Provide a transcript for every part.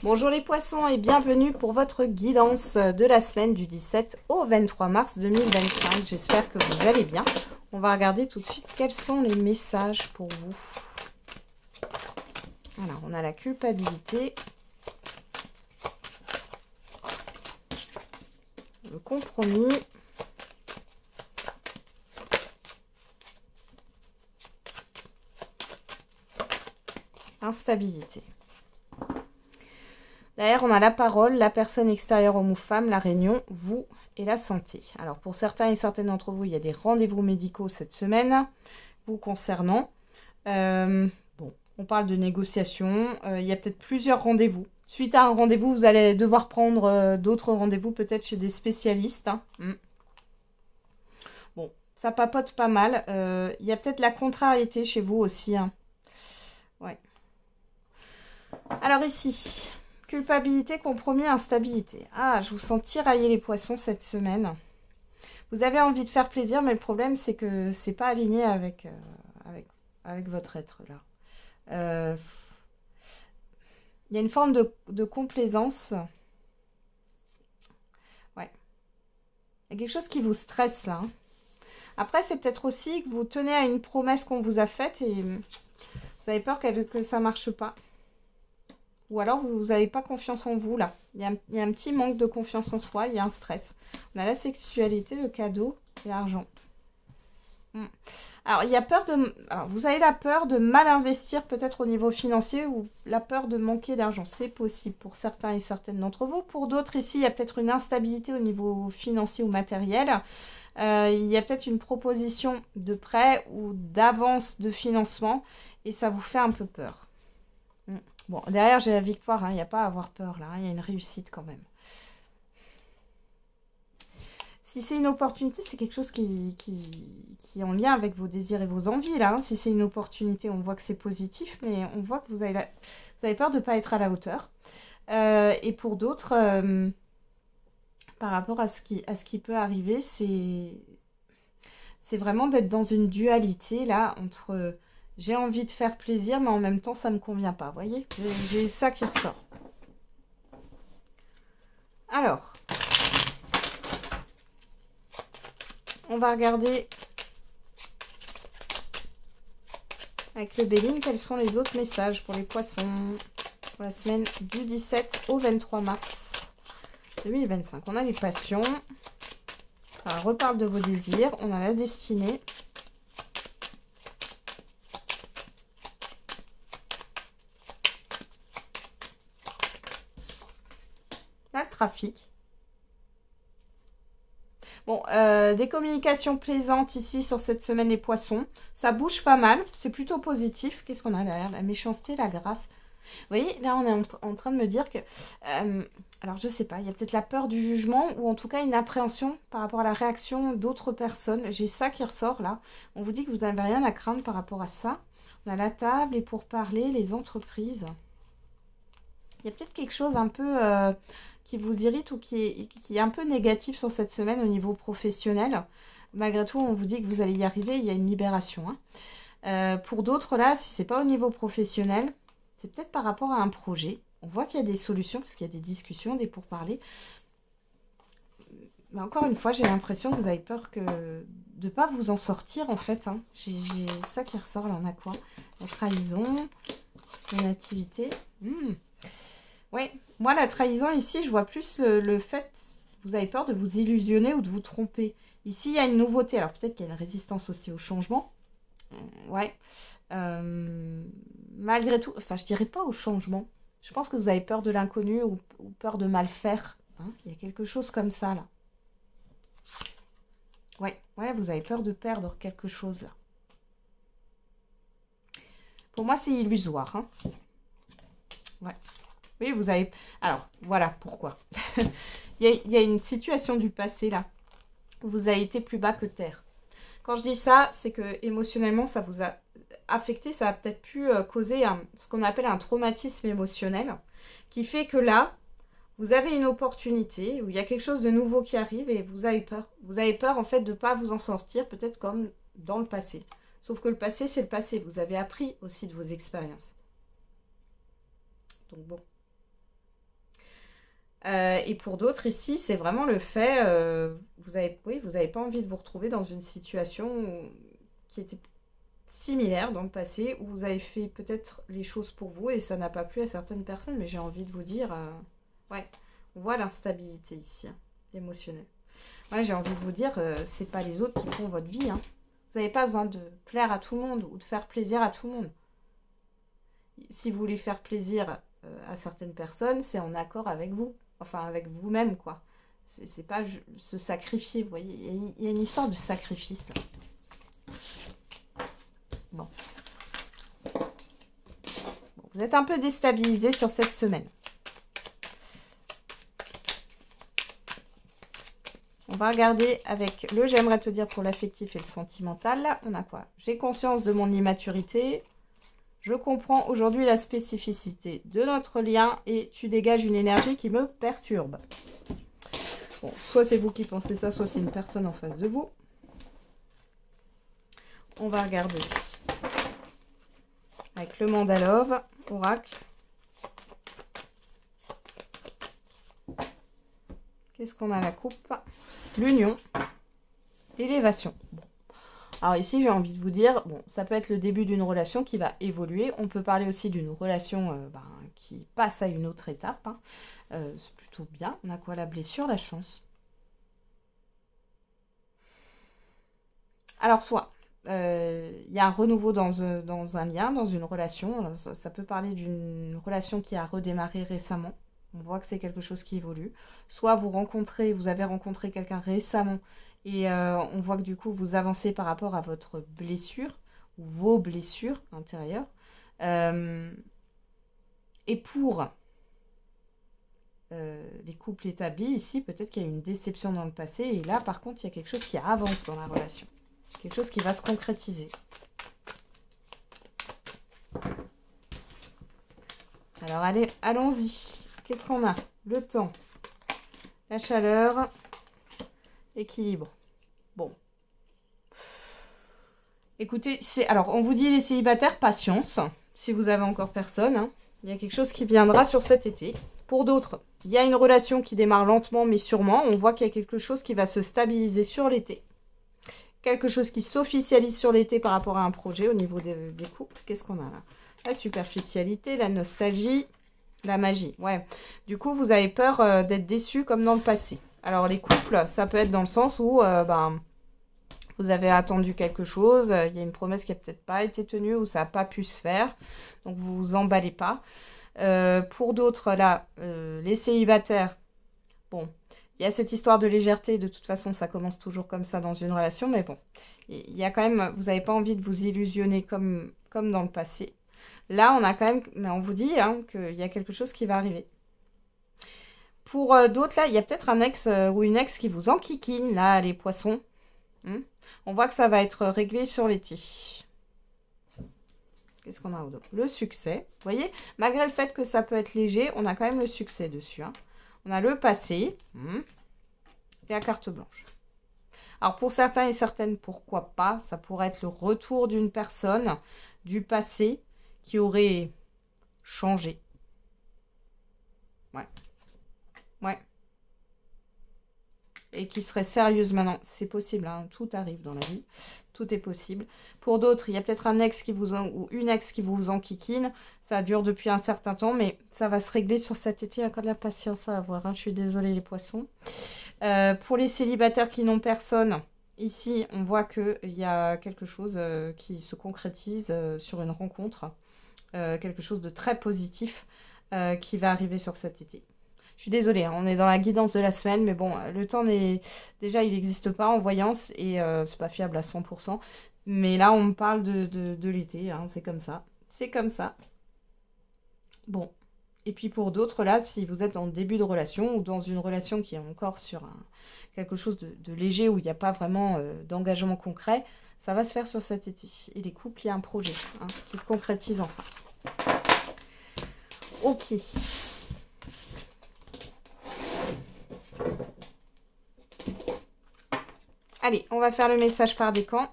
Bonjour les poissons et bienvenue pour votre guidance de la semaine du 17 au 23 mars 2025. J'espère que vous allez bien. On va regarder tout de suite quels sont les messages pour vous. Voilà, on a la culpabilité, le compromis, instabilité. Derrière, on a la parole, la personne extérieure homme ou femme, la réunion, vous et la santé. Alors, pour certains et certaines d'entre vous, il y a des rendez-vous médicaux cette semaine vous concernant. Bon, on parle de négociation. Il y a peut-être plusieurs rendez-vous. Suite à un rendez-vous, vous allez devoir prendre d'autres rendez-vous, peut-être chez des spécialistes. Bon, ça papote pas mal. Il y a peut-être la contrariété chez vous aussi. Ouais. Alors ici... culpabilité, compromis, instabilité. Ah, je vous sens tirailler les poissons cette semaine. Vous avez envie de faire plaisir, mais le problème, c'est que c'est pas aligné avec votre être, là. Il y a une forme de complaisance. Ouais. Il y a quelque chose qui vous stresse, là. Après, c'est peut-être aussi que vous tenez à une promesse qu'on vous a faite et vous avez peur que ça marche pas. Ou alors, vous n'avez pas confiance en vous, là. Il y a un petit manque de confiance en soi, il y a un stress. On a la sexualité, le cadeau et l'argent. Alors, il y a peur de... Alors, vous avez la peur de mal investir peut-être au niveau financier ou la peur de manquer d'argent. C'est possible pour certains et certaines d'entre vous. Pour d'autres, ici, il y a peut-être une instabilité au niveau financier ou matériel. Il y a peut-être une proposition de prêt ou d'avance de financement et ça vous fait un peu peur. Bon, derrière, j'ai la victoire, il n'y a pas à avoir peur, là. Il y a une réussite quand même. Si c'est une opportunité, c'est quelque chose qui est en lien avec vos désirs et vos envies, là. Si c'est une opportunité, on voit que c'est positif, mais on voit que vous avez peur de ne pas être à la hauteur. Et pour d'autres, par rapport à ce qui peut arriver, c'est vraiment d'être dans une dualité, là, entre... j'ai envie de faire plaisir, mais en même temps, ça ne me convient pas. Vous voyez, j'ai ça qui ressort. Alors, on va regarder avec le Béline quels sont les autres messages pour les poissons pour la semaine du 17 au 23 mars 2025. On a les passions. Ça reparle de vos désirs. On a la destinée. Là, le trafic. Bon, des communications plaisantes ici sur cette semaine, les poissons. Ça bouge pas mal, c'est plutôt positif. Qu'est-ce qu'on a derrière? La méchanceté, la grâce. Vous voyez, là, on est en train de me dire que... alors, je sais pas, il y a peut-être la peur du jugement ou en tout cas une appréhension par rapport à la réaction d'autres personnes. J'ai ça qui ressort, là. On vous dit que vous n'avez rien à craindre par rapport à ça. On a la table, les pourparlers, les entreprises. Il y a peut-être quelque chose un peu... qui vous irrite ou qui est un peu négatif sur cette semaine au niveau professionnel. Malgré tout, on vous dit que vous allez y arriver, il y a une libération. Pour d'autres, là, si ce n'est pas au niveau professionnel, c'est peut-être par rapport à un projet. On voit qu'il y a des solutions, parce qu'il y a des discussions, des pourparlers. Mais encore une fois, j'ai l'impression que vous avez peur de ne pas vous en sortir, en fait. J'ai ça qui ressort, là, on a quoi? La trahison, la nativité. Oui, moi, la trahison, ici, je vois plus le fait que vous avez peur de vous illusionner ou de vous tromper. Ici, il y a une nouveauté. Alors, peut-être qu'il y a une résistance aussi au changement. Ouais. Malgré tout, enfin, je dirais pas au changement. Je pense que vous avez peur de l'inconnu ou peur de mal faire. Il y a quelque chose comme ça, là. Ouais, vous avez peur de perdre quelque chose, là. Pour moi, c'est illusoire. Ouais. Oui, vous avez... Alors, voilà pourquoi. il y a une situation du passé, là, où vous avez été plus bas que terre. Quand je dis ça, c'est que émotionnellement, ça vous a affecté, ça a peut-être pu causer ce qu'on appelle un traumatisme émotionnel, qui fait que là, vous avez une opportunité, où il y a quelque chose de nouveau qui arrive et vous avez peur. Vous avez peur, en fait, de ne pas vous en sortir, peut-être comme dans le passé. Sauf que le passé, c'est le passé. Vous avez appris aussi de vos expériences. Donc bon. Et pour d'autres ici, c'est vraiment le fait, oui, vous n'avez pas envie de vous retrouver dans une situation qui était similaire dans le passé, où vous avez fait peut-être les choses pour vous et ça n'a pas plu à certaines personnes, mais j'ai envie de vous dire, ouais, on voit l'instabilité ici, hein, émotionnelle. Ouais, j'ai envie de vous dire, c'est pas les autres qui font votre vie, hein. Vous n'avez pas besoin de plaire à tout le monde ou de faire plaisir à tout le monde. Si vous voulez faire plaisir à certaines personnes, c'est en accord avec vous. Enfin, avec vous-même, quoi. C'est pas se sacrifier, vous voyez. Il y a une histoire de sacrifice. Bon. Vous êtes un peu déstabilisé sur cette semaine. On va regarder avec le j'aimerais te dire pour l'affectif et le sentimental. On a quoi? J'ai conscience de mon immaturité. Je comprends aujourd'hui la spécificité de notre lien et tu dégages une énergie qui me perturbe. Bon, soit c'est vous qui pensez ça, soit c'est une personne en face de vous. On va regarder avec le Mandalove, oracle. Qu'est-ce qu'on a? La coupe, l'union, élévation. Bon. Alors ici, j'ai envie de vous dire, bon, ça peut être le début d'une relation qui va évoluer. On peut parler aussi d'une relation qui passe à une autre étape. Hein. C'est plutôt bien. On a quoi? La blessure, la chance. Alors, soit il y a un renouveau dans un lien, dans une relation. Alors, ça peut parler d'une relation qui a redémarré récemment. On voit que c'est quelque chose qui évolue. Soit vous avez rencontré quelqu'un récemment et on voit que du coup vous avancez par rapport à votre blessure ou vos blessures intérieures. Et pour les couples établis, ici peut-être qu'il y a une déception dans le passé et là par contre il y a quelque chose qui avance dans la relation. Quelque chose qui va se concrétiser. Alors allez, allons-y. Qu'est-ce qu'on a? Le temps, la chaleur, équilibre. Bon. Écoutez, alors on vous dit les célibataires, patience. Si vous avez encore personne, hein. Il y a quelque chose qui viendra sur cet été. Pour d'autres, il y a une relation qui démarre lentement mais sûrement. On voit qu'il y a quelque chose qui va se stabiliser sur l'été. Quelque chose qui s'officialise sur l'été par rapport à un projet au niveau des couples. Qu'est-ce qu'on a là? La superficialité, la nostalgie, la magie. Ouais. Du coup, vous avez peur d'être déçu comme dans le passé. Alors, les couples, ça peut être dans le sens où vous avez attendu quelque chose. Il y a une promesse qui n'a peut-être pas été tenue ou ça n'a pas pu se faire. Donc, vous vous emballez pas. Pour d'autres, là, les célibataires, bon... Il y a cette histoire de légèreté, de toute façon, ça commence toujours comme ça dans une relation, mais bon, il y a quand même, vous n'avez pas envie de vous illusionner comme dans le passé. Là, on a quand même, mais on vous dit hein, qu'il y a quelque chose qui va arriver. Pour d'autres, là, il y a peut-être un ex ou une ex qui vous enquiquine, là, les poissons. On voit que ça va être réglé sur l'été. Qu'est-ce qu'on a au dos? Le succès. Vous voyez, malgré le fait que ça peut être léger, on a quand même le succès dessus, hein. On a le passé et la carte blanche. Alors, pour certains et certaines, pourquoi pas? Ça pourrait être le retour d'une personne du passé qui aurait changé. Ouais. Ouais. Et qui serait sérieuse maintenant. C'est possible, hein. Tout arrive dans la vie. Tout est possible. Pour d'autres, il y a peut-être un ex ou une ex qui vous enquiquine. Ça dure depuis un certain temps, mais ça va se régler sur cet été. Il y a encore de la patience à avoir, hein. Je suis désolée les poissons. Pour les célibataires qui n'ont personne, ici, on voit qu'il y a quelque chose qui se concrétise sur une rencontre. Quelque chose de très positif qui va arriver sur cet été. Je suis désolée, hein, on est dans la guidance de la semaine, mais bon, le temps n'est... Déjà, il n'existe pas en voyance et c'est pas fiable à 100%. Mais là, on me parle de l'été, hein, c'est comme ça. C'est comme ça. Bon. Et puis pour d'autres, là, si vous êtes en début de relation ou dans une relation qui est encore sur quelque chose de léger où il n'y a pas vraiment d'engagement concret, ça va se faire sur cet été. Et les couples, il y a un projet hein, qui se concrétise enfin. Ok. Allez, on va faire le message par décan.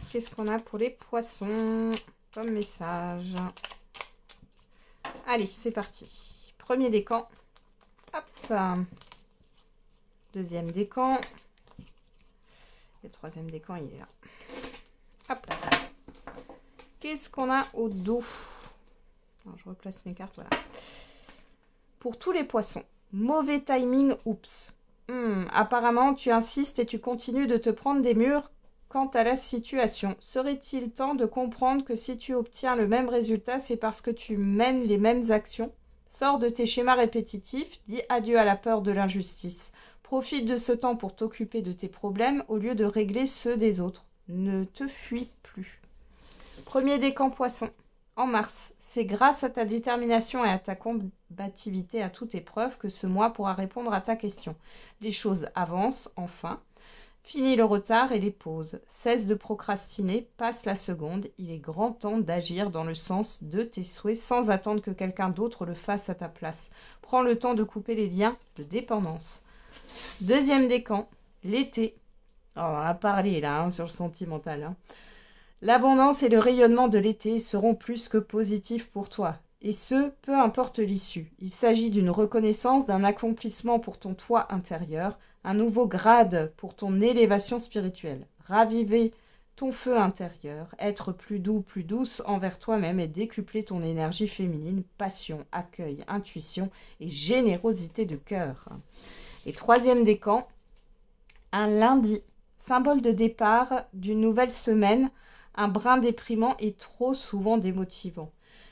Qu'est-ce qu'on a pour les poissons? comme message? Allez, c'est parti. Premier décan. Hop. Deuxième décan. Et troisième décan, il est là. Hop là. Qu'est-ce qu'on a au dos? Alors, je replace mes cartes, voilà. Pour tous les poissons, mauvais timing, oups. Apparemment, tu insistes et tu continues de te prendre des murs quant à la situation. Serait-il temps de comprendre que si tu obtiens le même résultat, c'est parce que tu mènes les mêmes actions? Sors de tes schémas répétitifs, dis adieu à la peur de l'injustice. Profite de ce temps pour t'occuper de tes problèmes au lieu de régler ceux des autres. Ne te fuis plus. Premier décan poisson. En mars, c'est grâce à ta détermination et à ta combativité à toute épreuve que ce mois pourra répondre à ta question. Les choses avancent, enfin. Finis le retard et les pauses. Cesse de procrastiner, passe la seconde. Il est grand temps d'agir dans le sens de tes souhaits sans attendre que quelqu'un d'autre le fasse à ta place. Prends le temps de couper les liens de dépendance. Deuxième décan, l'été. Oh, on a parlé là sur le sentimental. L'abondance et le rayonnement de l'été seront plus que positifs pour toi. Et ce, peu importe l'issue. Il s'agit d'une reconnaissance, d'un accomplissement pour ton toi intérieur, un nouveau grade pour ton élévation spirituelle. Raviver ton feu intérieur, être plus doux, plus douce envers toi-même et décupler ton énergie féminine, passion, accueil, intuition et générosité de cœur. Et troisième décan, un lundi, symbole de départ d'une nouvelle semaine, un brin déprimant et trop souvent démotivant.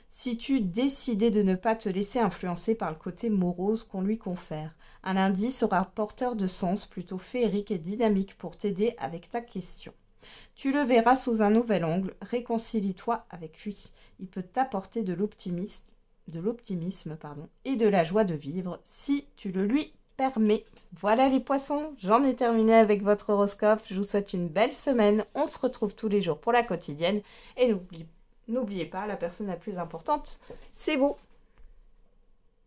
Si tu décidais de ne pas te laisser influencer par le côté morose qu'on lui confère, un lundi sera porteur de sens plutôt féerique et dynamique pour t'aider avec ta question. Tu le verras sous un nouvel angle, réconcilie-toi avec lui. Il peut t'apporter de l'optimisme et de la joie de vivre si tu le lui permets. Voilà les poissons, j'en ai terminé avec votre horoscope. Je vous souhaite une belle semaine. On se retrouve tous les jours pour la quotidienne. Et n'oubliez pas, la personne la plus importante, c'est vous.